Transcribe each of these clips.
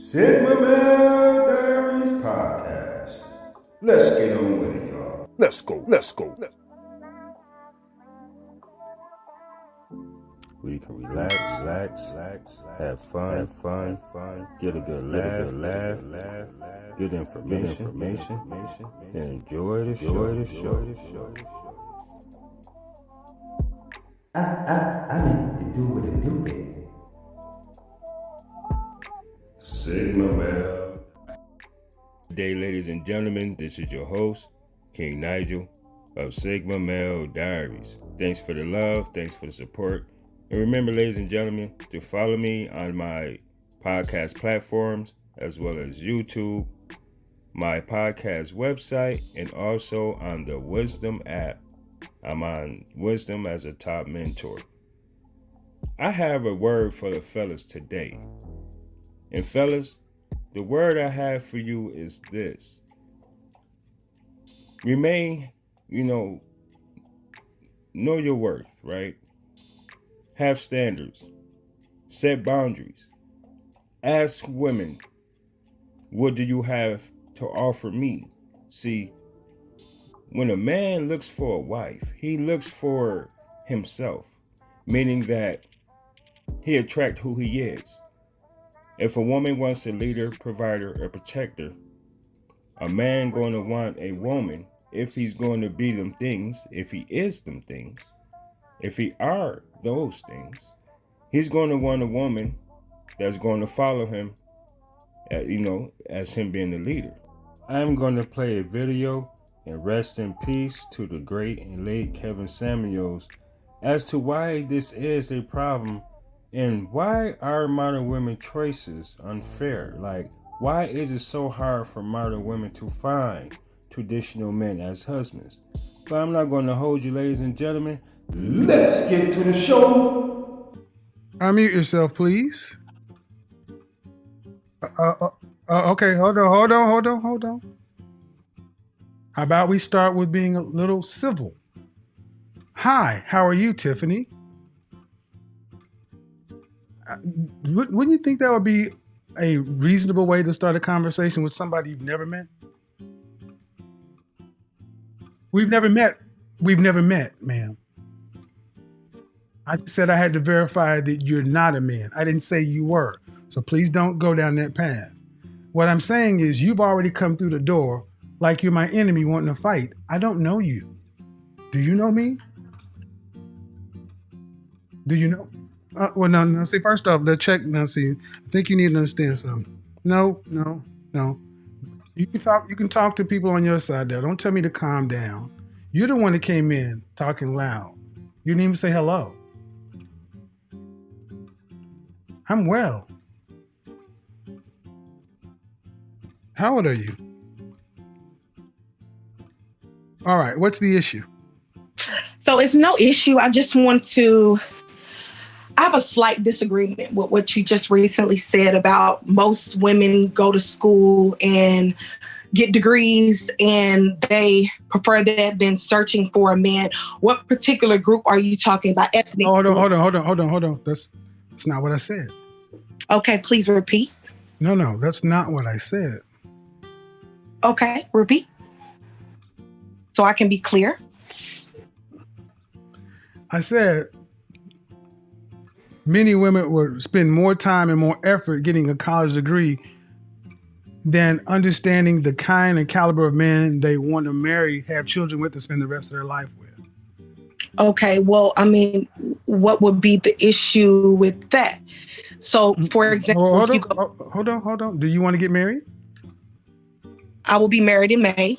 Sigma Male Diaries Podcast. Let's get on with it, y'all. Let's go. We can relax, have fun, get a good laugh, get information, and enjoy the show. I mean to do what it do, baby. Sigma Male. Good day, ladies and gentlemen. This is your host, King Nigel of Sigma Male Diaries. Thanks for the love. Thanks for the support. And remember, ladies and gentlemen, to follow me on my podcast platforms as well as YouTube, my podcast website, and also on the Wisdom app. I'm on Wisdom as a top mentor. I have a word for the fellas today. And fellas, the word I have for you is this. Remain, know your worth, right? Have standards. Set boundaries. Ask women, what do you have to offer me? See, when a man looks for a wife, he looks for himself, meaning that he attracts who he is. If a woman wants a leader, provider, or protector, a man going to want a woman if he's going to be them things, if he is them things, if he are those things, he's going to want a woman that's going to follow him, as him being the leader. I'm going to play a video and rest in peace to the great and late Kevin Samuels as to why this is a problem. And why are modern women choices unfair? Like, why is it so hard for modern women to find traditional men as husbands? But I'm not going to hold you, ladies and gentlemen. Let's get to the show. Unmute yourself, please. Okay, hold on. How about we start with being a little civil? Hi, how are you, Tiffany? Wouldn't you think that would be a reasonable way to start a conversation with somebody you've never met? We've never met, ma'am. I just said I had to verify that you're not a man. I didn't say you were. So please don't go down that path. What I'm saying is you've already come through the door like you're my enemy wanting to fight. I don't know you. Do you know me? Do you know? Well, no. See, first off, let's check. Now, see, I think you need to understand something. No. You can talk to people on your side there. Don't tell me to calm down. You're the one that came in talking loud. You didn't even say hello. I'm well. How old are you? All right, what's the issue? So it's no issue. I have a slight disagreement with what you just recently said about most women go to school and get degrees and they prefer that than searching for a man. What particular group are you talking about? Ethnic? Hold on. That's not what I said. Okay, please repeat. No, that's not what I said. Okay, repeat. So I can be clear. I said many women would spend more time and more effort getting a college degree than understanding the kind and caliber of men they want to marry, have children with, to spend the rest of their life with. Okay, well, I mean, what would be the issue with that? So, for example, hold on. Do you want to get married? I will be married in May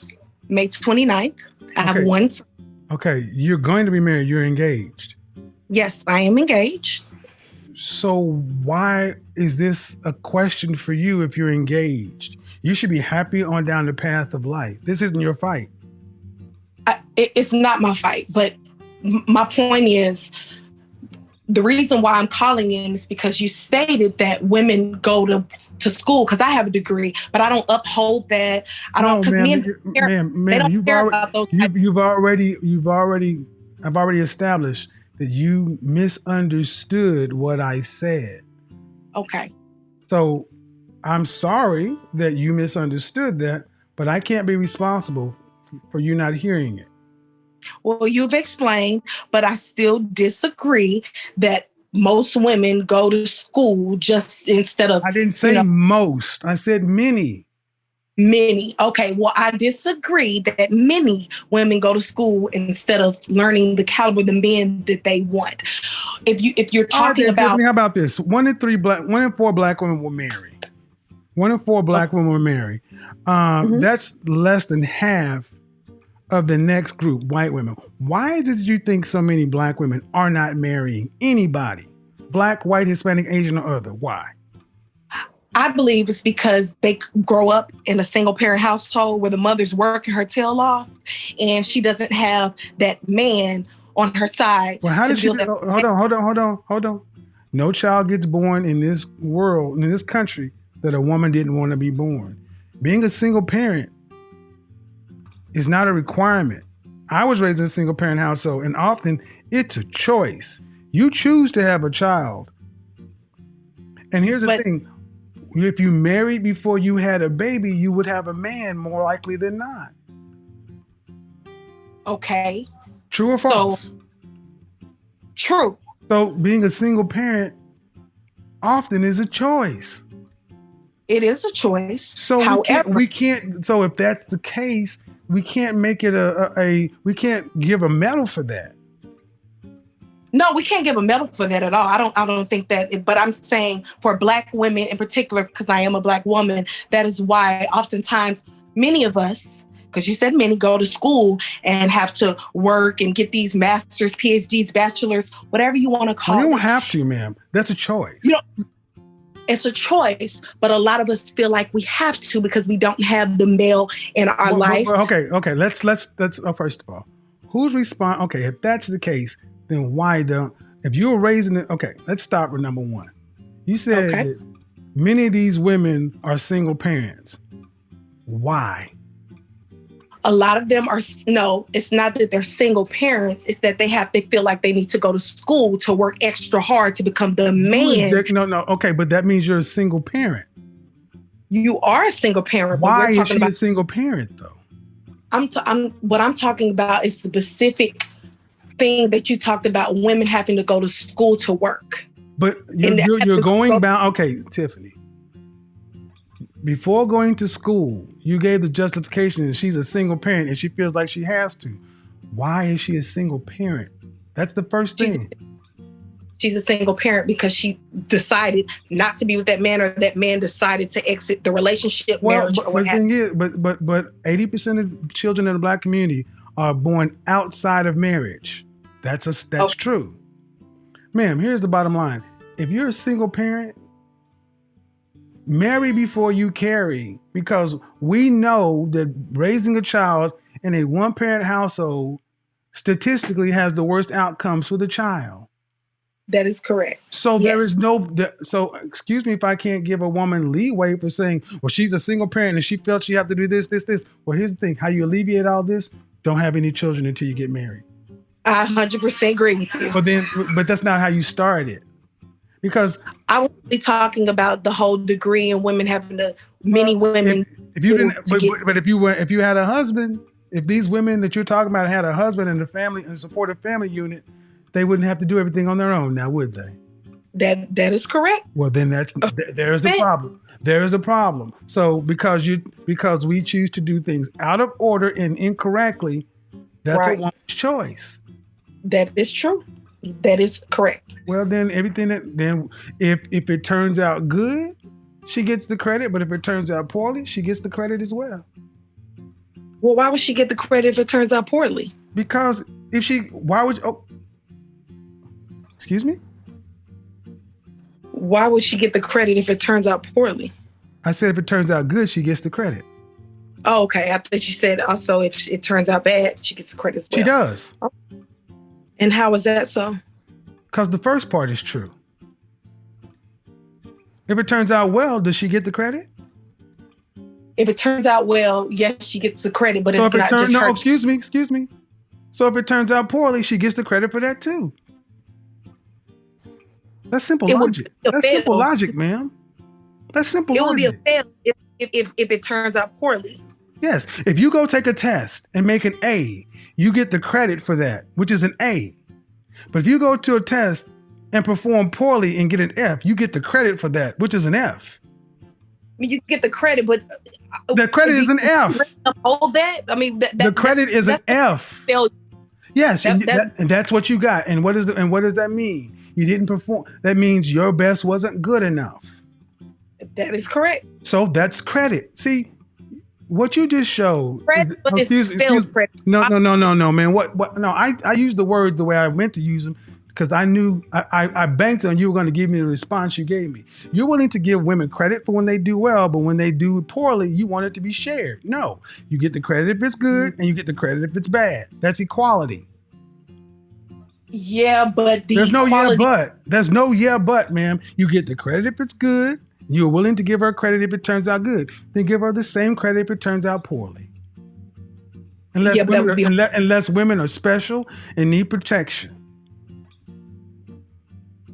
29th. I have one. Okay, you're going to be married. You're engaged. Yes, I am engaged. So why is this a question for you if you're engaged? You should be happy on down the path of life. This isn't your fight. It's not my fight, but my point is, the reason why I'm calling in is because you stated that women go to school, because I have a degree, but I don't uphold that. I don't, because I've already established that you misunderstood what I said. Okay. So I'm sorry that you misunderstood that, but I can't be responsible for you not hearing it. Well, you've explained, but I still disagree that most women go to school just instead of, I didn't say most. I said many. many. Okay, well, I disagree that many women go to school instead of learning the caliber of the men that they want. If you're talking about, Tiffany, how about this? 1 in 4 black women will marry. 1 in 4 black women will marry. That's less than half of the next group, white women. Why did you think so many black women are not marrying anybody? Black, white, Hispanic, Asian, or other? Why? I believe it's because they grow up in a single parent household where the mother's working her tail off and she doesn't have that man on her side. Well, how does she? Hold on. No child gets born in this world, in this country, that a woman didn't want to be born. Being a single parent is not a requirement. I was raised in a single parent household, and often it's a choice. You choose to have a child. And here's the thing. If you married before you had a baby, you would have a man more likely than not. Okay. True or false? True. So being a single parent often is a choice. It is a choice. So however, we can't. So if that's the case, we can't make it we can't give a medal for that. No, we can't give a medal for that at all. I don't think that, but I'm saying for black women in particular, because I am a black woman, that is why oftentimes many of us, because you said many, go to school and have to work and get these masters, PhDs, bachelors, whatever you want to call it. You don't have to, ma'am. That's a choice. It's a choice, but a lot of us feel like we have to because we don't have the male in our life. Okay. Let's first of all, who's responsible? Okay, if that's the case, then why don't? If you were raising it, okay, let's start with number one. You said that many of these women are single parents. Why? A lot of them are, no, it's not that they're single parents. It's that they feel like they need to go to school to work extra hard to become the man. No. Okay, but that means you're a single parent. You are a single parent. Why is she a single parent though? What I'm talking about is specific thing that you talked about, women having to go to school to work. But you're going about, okay, Tiffany. Before going to school, you gave the justification that she's a single parent and she feels like she has to. Why is she a single parent? That's the first thing. She's a single parent because she decided not to be with that man, or that man decided to exit the relationship, marriage, or what have you. But 80% of children in the black community are born outside of marriage. That's true. Ma'am, here's the bottom line. If you're a single parent, marry before you carry, because we know that raising a child in a one-parent household statistically has the worst outcomes for the child. That is correct. So there is so excuse me if I can't give a woman leeway for saying, well, she's a single parent and she felt she have to do this. Well, here's the thing. How you alleviate all this? Don't have any children until you get married. I 100% agree with you. But that's not how you started. Because I was really talking about the whole degree and women having to, many women. If you didn't, but if you had a husband, if these women that you're talking about had a husband and a family and supportive family unit, they wouldn't have to do everything on their own now, would they? That is correct. Well, then there's the problem. There is a problem. So because we choose to do things out of order and incorrectly, that's a woman's choice. That is true. That is correct. Well, then if it turns out good, she gets the credit. But if it turns out poorly, she gets the credit as well. Well, why would she get the credit if it turns out poorly? Because excuse me? Why would she get the credit if it turns out poorly? I said if it turns out good, she gets the credit. Oh, okay. I thought you said also if it turns out bad, she gets the credit as well. She does. And how is that so? Because the first part is true. If it turns out well, does she get the credit? If it turns out well, yes, she gets the credit, but it's not just her. Excuse me. So if it turns out poorly, she gets the credit for that too. That's simple logic. That's simple logic, ma'am. That's simple. It will be a logic. fail if it turns out poorly. Yes. If you go take a test and make an A, you get the credit for that, which is an A. But if you go to a test and perform poorly and get an F, you get the credit for that, which is an F. I mean, you get the credit, but The credit is an F. Hold that. I mean, The credit is an F. Failure. Yes, and That- that's what you got. And what does that mean? You didn't perform. That means your best wasn't good enough. That is correct. So that's credit. See, what you just showed. Credit, but it's fails credit. No, man. What? No, I used the word the way I meant to use them because I knew I banked on you were going to give me the response you gave me. You're willing to give women credit for when they do well, but when they do poorly, you want it to be shared. No, you get the credit if it's good, and you get the credit if it's bad. That's equality. Yeah, but There's no yeah, but. There's no yeah, but, ma'am. You get the credit if it's good. You're willing to give her credit if it turns out good. Then give her the same credit if it turns out poorly. Unless, Yeah, but that women, would be- unless women are special and need protection.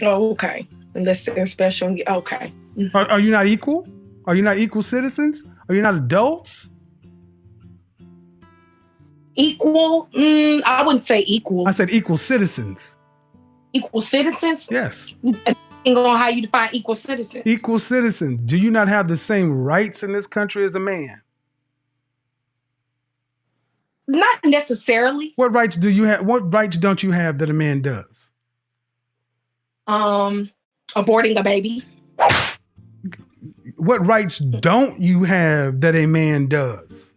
Oh, okay. Unless they're special. Okay. Are you not equal? Are you not equal citizens? Are you not adults? Equal? I wouldn't say equal. I said equal citizens. Equal citizens? Yes. Depending on how you define equal citizens. Equal citizens. Do you not have the same rights in this country as a man? Not necessarily. What rights do you have? What rights don't you have that a man does? Aborting a baby. What rights don't you have that a man does?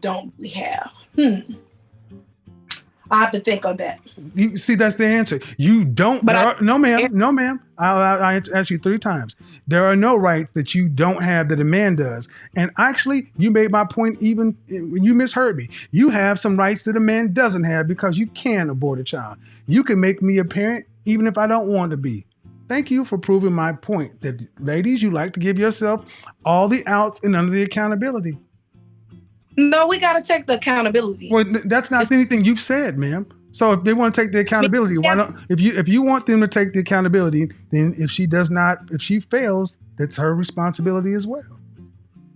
Don't we have? I have to think of that. You see, that's the answer. You don't. But No, ma'am. I asked you 3 times. There are no rights that you don't have that a man does. And actually, you made my point even when you misheard me. You have some rights that a man doesn't have because you can abort a child. You can make me a parent even if I don't want to be. Thank you for proving my point that, ladies, you like to give yourself all the outs and none of the accountability. No, we got to take the accountability. Well, that's not anything you've said, ma'am. So if they want to take the accountability, why not? If you want them to take the accountability, then if she fails, that's her responsibility as well.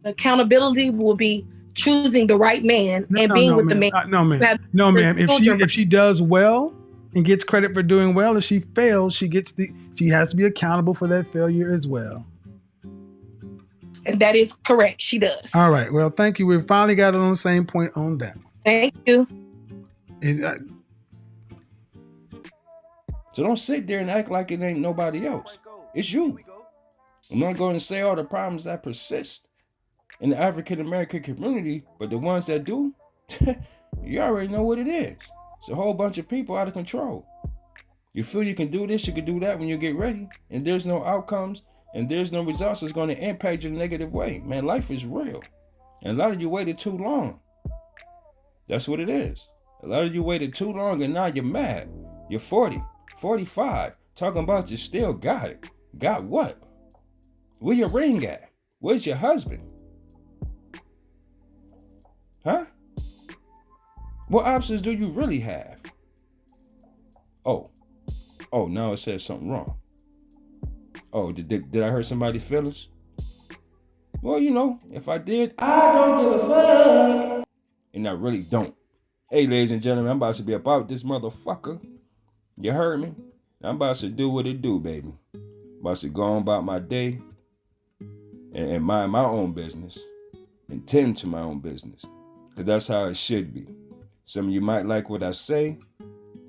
Accountability will be choosing the right man and being with the man. No, ma'am. No, ma'am. If she does well and gets credit for doing well, if she fails, she has to be accountable for that failure as well. And that is correct. She does. All right. Well, thank you. We finally got it on the same point on that. Thank you. So don't sit there and act like it ain't nobody else. It's you. I'm not going to say all the problems that persist in the African American community, but the ones that do, you already know what it is. It's a whole bunch of people out of control. You feel you can do this, you can do that when you get ready, and there's no outcomes and there's no results that's going to impact you in a negative way. Man, life is real. And a lot of you waited too long. That's what it is. A lot of you waited too long and now you're mad. You're 40, 45, talking about you still got it. Got what? Where your ring at? Where's your husband? Huh? What options do you really have? Oh, now it says something wrong. Oh, did I hurt somebody's feelings? Well, if I did, I don't give a fuck. And I really don't. Hey, ladies and gentlemen, I'm about to be about this motherfucker. You heard me? I'm about to do what it do, baby. I'm about to go on about my day and mind my own business and tend to my own business. Because that's how it should be. Some of you might like what I say.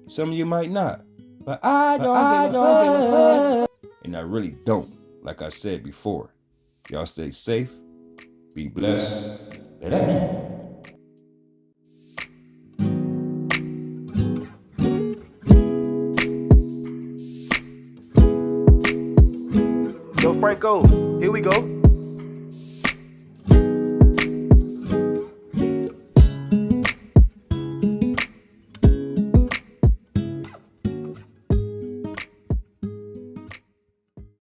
Some of you might not. But I don't give a fuck. And I really don't, like I said before. Y'all stay safe, be blessed. Yo, Franco, here we go.